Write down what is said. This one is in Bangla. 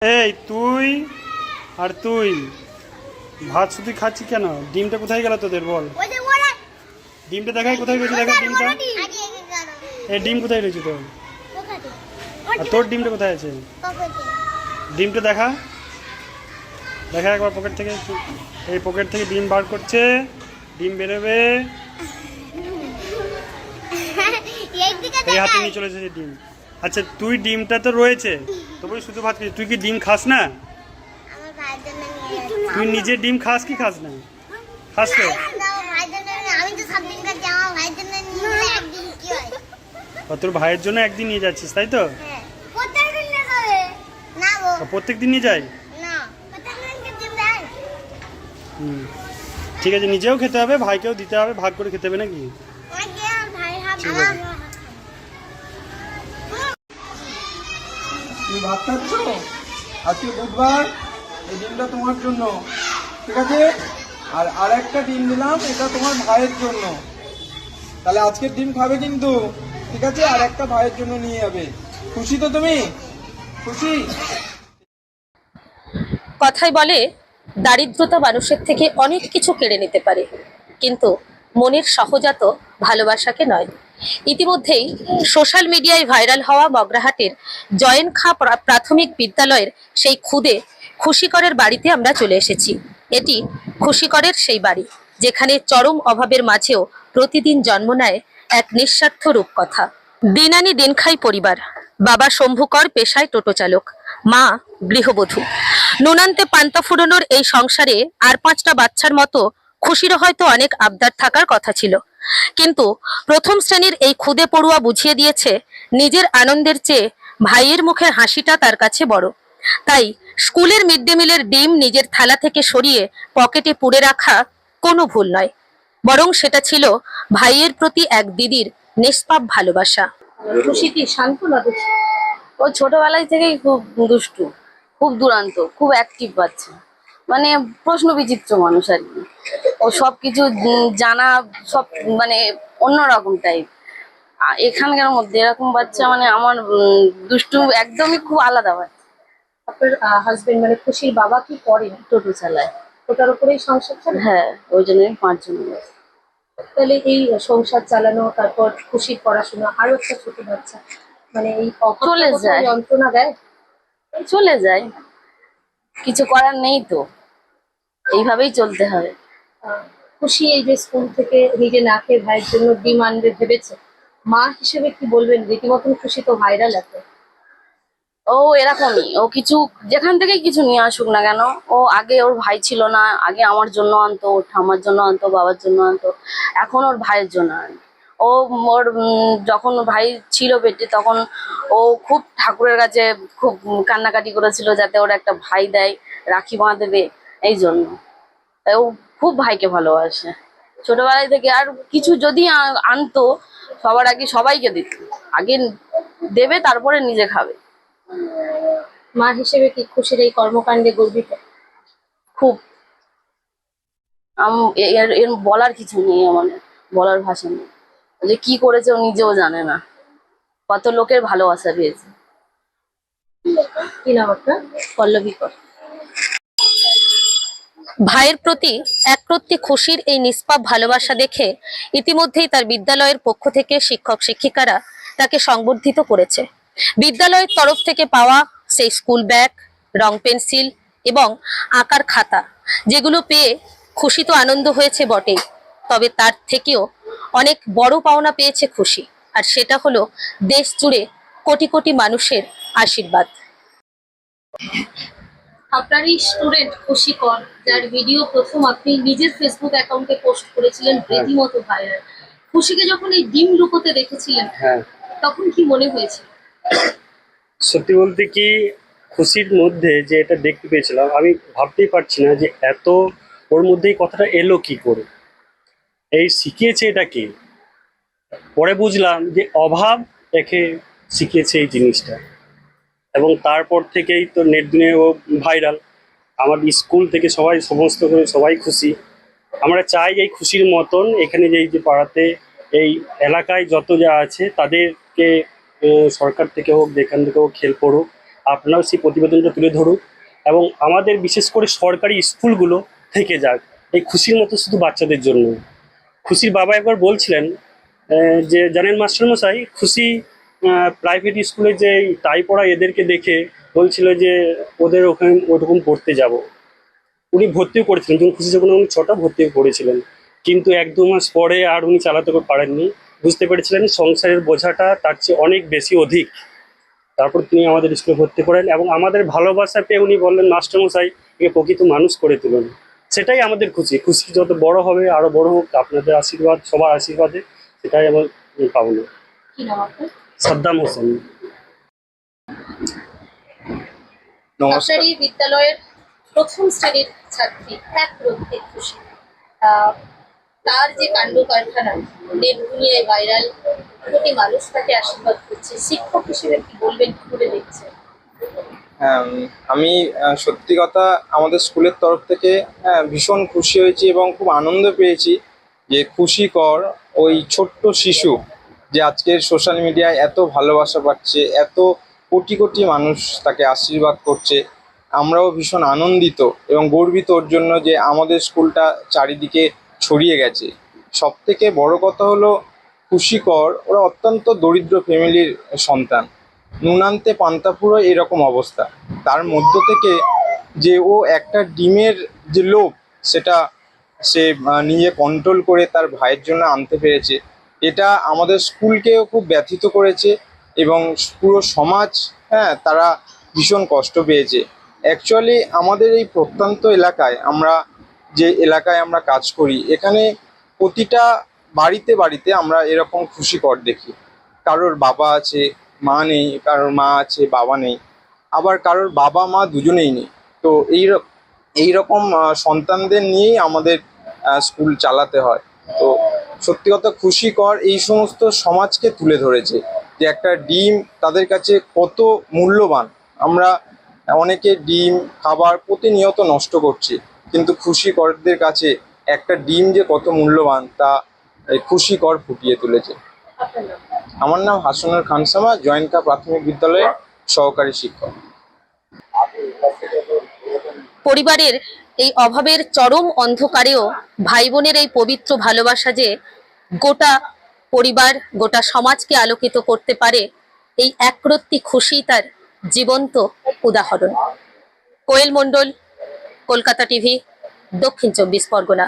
এই তুই আর তুই ভাত শুধু খাচ্ছি কেন? ডিমটা কোথায় গেল তোদের বল? ডিমটা দেখাই কোথায় রয়েছে, দেখা ডিমটা। এই ডিম কোথায় রয়েছে তোর? আর তোর ডিমটা কোথায় আছে? ডিমটা দেখা, দেখা একবার পকেট থেকে। এই পকেট থেকে ডিম বার করছে, ডিম বেরোবে। এই হাতে নিয়ে চলে এসেছে ডিম। আচ্ছা তুই ডিমটা তো রয়েছে, তবু শুধু ভাত খাচ্ছিস। তুই কি ডিম খাস না? তুই নিজে ডিম খাস কি খাস না? খাস তো? তোর ভাইয়ের জন্য একদিন নিয়ে যাচ্ছিস তাই তো? প্রত্যেক দিন নিয়ে যাই। ঠিক আছে, নিজেও খেতে হবে, ভাইকেও দিতে হবে, ভাগ করে খেতে হবে নাকি? ঠিক আছে। তুমি ভাত খাচ্ছ? আজকে বুধবার, এই ডিমটা তোমার জন্য, ঠিক আছে? আর একটা ডিম দিলাম, এটা তোমার ভাইয়ের জন্য। তাহলে আজকের ডিম খাবে কিন্তু, ঠিক আছে? আর একটা ভাইয়ের জন্য নিয়ে যাবে। খুশি তো তুমি? খুশি? কথাই বলে দারিদ্রতা মানুষের থেকে অনেক কিছু কেড়ে নিতে পারে, কিন্তু মনের সহজাত ভালোবাসাকে নয়। ইতিমধ্যেই সোশ্যাল মিডিয়ায় ভাইরাল হওয়া মগরাহাটের জয়েন খাঁ প্রাথমিক বিদ্যালয়ের সেই খুদে খুশিকরের বাড়িতে আমরা চলে এসেছি। এটি খুশিকরের সেই বাড়ি যেখানে চরম অভাবের মাঝেও প্রতিদিন জন্ম নেয় এক নিঃস্বার্থ রূপকথা। দিন আনি দিন খাই পরিবার। বাবা শম্ভুকর পেশায় টোটো চালক, মা গৃহবধূ। নুনান্তে পান্তা ফুরোনোর এই সংসারে আর 5টা বাচ্চার মতো খুশিরও হয়তো অনেক আবদার থাকার কথা ছিল, কিন্তু প্রথম শ্রেণীর এই খুদে পড়ুয়া বুঝিয়ে দিয়েছে নিজের আনন্দের চেয়ে ভাইয়ের মুখের হাসিটা তার কাছে বড়। তাই স্কুলের মিড ডে মিলের ডিম নিজের থালা থেকে সরিয়ে পকেটে পুরে রাখা কোনো ভুল নয়, বরং সেটা ছিল ভাইয়ের প্রতি এক দিদির নিষ্পাপ ভালোবাসা। খুশি কি শান্ত না দুষ্টু? ও ছোটবেলায় থেকেই খুব দুষ্টু, খুব দুরান্ত, খুব অ্যাক্টিভ বাচ্চা, মানে প্রশ্ন বিচিত্র মানুষ আর কি। ও সবকিছু জানা, সব মানে অন্যরকম টাইপ। এখানকার মধ্যে এরকম বাচ্চা মানে আমার দুষ্টু একদমই খুব আলাদা বাচ্চা। আপনার হাজবেন্ড মানে খুশির বাবা কি করেন? টোটো চালায়। ওটার উপরেই সংসার চলে? হ্যাঁ, ওই জন্যই 5 জন। তাহলে এই সংসার চালানো, তারপর খুশির পড়াশোনা, আরো একটা ছোট বাচ্চা, মানে এই চলে যায়। যন্ত্রণা দেয়? চলে যায়, কিছু করার নেই তো, এইভাবেই চলতে হয়। খুশি এই যে স্কুল থেকে নিজে না খেয়ে ভাইয়ের জন্য ডিম আনবে ভেবেছে, মা হিসেবে কি বলবেন? রীতিমতন খুশি তো ভাইরাল আছে। ও এরকমই, ও কিছু যেখান থেকে কিছু নিয়ে আসুক না কেন, ও আগে ওর ভাই ছিল না, আগে আমার জন্য আনতো, ওর ঠাম্মার জন্য আনতো, বাবার জন্য আনতো, এখন ওর ভাইয়ের জন্য আনে। ও ওর যখন ভাই ছিল পেটে তখন ও খুব ঠাকুরের কাছে খুব কান্নাকাটি করেছিল যাতে ওর একটা ভাই দেয়, রাখি বাঁধবে, এই জন্য। তাই ও খুব ভাইকে ভালোবাসে ছোটবেলায় থেকে। আর কিছু যদি আনতো সবার আগে সবাইকে দিত, আগে দেবে তারপরে নিজে খাবে। মা হিসেবে কি খুশির এই কর্মকাণ্ডে গর্বিত? খুব। এর এর বলার কিছু নেই, আমার বলার ভাষা নেই। যে কি করেছে ও নিজেও জানে না, কত লোকের ভালোবাসা পেয়েছে। কি নাম আপনার? পল্লবী কর। ভাইয়ের প্রতি একরত্তি খুশির এই নিষ্পাপ ভালোবাসা দেখে ইতিমধ্যেই তার বিদ্যালয়ের পক্ষ থেকে শিক্ষক শিক্ষিকারা তাকে সংবর্ধিত করেছে। বিদ্যালয়ের তরফ থেকে পাওয়া সেই স্কুল ব্যাগ, রং পেন্সিল এবং আঁকার খাতা, যেগুলো পেয়ে খুশি তো আনন্দ হয়েছে বটেই, তবে তার থেকেও অনেক বড় পাওনা পেয়েছে খুশি, আর সেটা হলো দেশ জুড়ে কোটি কোটি মানুষের আশীর্বাদ। আপনারই স্টুডেন্ট খুশিকর, যার ভিডিও প্রথম আপনি নিজের ফেসবুক অ্যাকাউন্টে পোস্ট করেছিলেন, রীতিমতো ভাইরাল। খুশিকে যখন এই ডিম লুকোতে দেখেছিলেন, তখন কি মনে হয়েছিল? সত্যি বলতে কি, খুশির মধ্যে যে এটা দেখতে পেয়েছিলাম, আমি ভাবতেই পারছি না যে এত ওর মধ্যে এই কথাটা এলো কি করে, এই শিখিয়েছে এটা কি। পরে বুঝলাম যে অভাব একে শিখিয়েছে এই জিনিসটা, এবং তারপর থেকেই তো নেট দুনিয়ায় ও ভাইরাল। আমার স্কুল থেকে সবাই, সমস্ত সবাই খুশি। আমরা চাই এই খুশির মতন এখানে যে এই যে পাড়াতে এই এলাকায় যত যা আছে তাদেরকে সরকার থেকে হোক, যেখান থেকে হোক, খেল পড়ুক, আপনারাও সেই প্রতিবেদনটা তুলে ধরুন এবং আমাদের বিশেষ করে সরকারি স্কুলগুলো থেকে যাক এই খুশির মতো শুধু বাচ্চাদের জন্য। খুশির বাবা একবার বলছিলেন যে জানেন মাস্টারমশাই, খুশি প্রাইভেট স্কুলে যে টাই পড়া এদেরকে দেখে বলছিল যে ওদের ওখানে ওরকম পড়তে যাব। উনি ভর্তিও করেছিলেন, যখন খুশি যখন উনি 6টা ভর্তিও করেছিলেন, কিন্তু 1-2 মাস পরে আর উনি চালাতে পারেননি। বুঝতে পেরেছিলেন সংসারের বোঝাটা তার চেয়ে অনেক বেশি অধিক। তারপর তিনি আমাদের স্কুলে ভর্তি করেন এবং আমাদের ভালোবাসা পেয়ে উনি বললেন, মাস্টারমশাই একে প্রকৃত মানুষ করে তুলুন। সেটাই আমাদের খুশি। খুশি যত বড় হবে আরো বড় হোক, আপনাদের আশীর্বাদ, সবার আশীর্বাদে, সেটাই আমার পাবনা। কি নাম আপনার? সাদ্দাম হোসেন। নমস্কার। আপনারই বিদ্যালয়ের প্রথম শ্রেণীর ছাত্রী এক রক্ষে খুশি, তার যে কাণ্ড কারখানা নেট দুনিয়ায় ভাইরাল, কোটি মানুষ তাকে আশীর্বাদ করছে। শিক্ষক হিসেবে কি বলবেন, কি করে দেখছেন? হ্যাঁ, আমি সত্যি কথা আমাদের স্কুলের তরফ থেকে ভীষণ খুশি হয়েছি এবং খুব আনন্দ পেয়েছি যে খুশি কর ওই ছোট্ট শিশু যে আজকের সোশ্যাল মিডিয়ায় এত ভালোবাসা পাচ্ছে, এত কোটি কোটি মানুষ তাকে আশীর্বাদ করছে। আমরাও ভীষণ আনন্দিত এবং গর্বিত ওর জন্য যে আমাদের স্কুলটা চারিদিকে ছড়িয়ে গেছে। সব থেকে বড় কথা হলো খুশি কর ওরা অত্যন্ত দরিদ্র ফ্যামিলির সন্তান, নুনান্তে পান্তা ফুরোয় এরকম অবস্থা। তার মধ্য থেকে যে ও একটা ডিমের যে লোভ সেটা সে নিজে কন্ট্রোল করে তার ভাইয়ের জন্য আনতে পেরেছে, এটা আমাদের স্কুলকেও খুব ব্যথিত করেছে এবং পুরো সমাজ তারা ভীষণ কষ্ট পেয়েছে। অ্যাকচুয়ালি আমাদের এই প্রত্যন্ত এলাকায় আমরা যে এলাকায় আমরা কাজ করি, এখানে প্রতিটা বাড়িতে বাড়িতে আমরা এরকম খুশি কর দেখি। কারোর বাবা আছে মা নেই, কারোর মা আছে বাবা নেই, আবার কারোর বাবা মা দুজনেই নেই। তো এইরকম সন্তানদের নিয়েই আমাদের স্কুল চালাতে হয়। তো সত্যি কথা খুশি কর এই সমস্ত সমাজকে তুলে ধরেছে যে একটা ডিম তাদের কাছে কত মূল্যবান। আমরা অনেকে ডিম খাবার প্রতিনিয়ত নষ্ট করছি, কিন্তু খুশি করদের কাছে একটা ডিম যে কত মূল্যবান তা এই খুশি কর ফুটিয়ে তুলেছে। আপনার নাম? আমার নাম হাসানুর খানসামা, জয়ন্কা প্রাথমিক বিদ্যালয়ের সহকারী শিক্ষক। পরিবারের এই অভাবের চরম অন্ধকারেও ভাই বোনের এই পবিত্র ভালোবাসা যে গোটা পরিবার, গোটা সমাজকে আলোকিত করতে পারে, এই একরত্তি খুশি তার জীবন্ত উদাহরণ। কোয়েল মণ্ডল, কলকাতা টিভি, দক্ষিণ 24 পরগনা।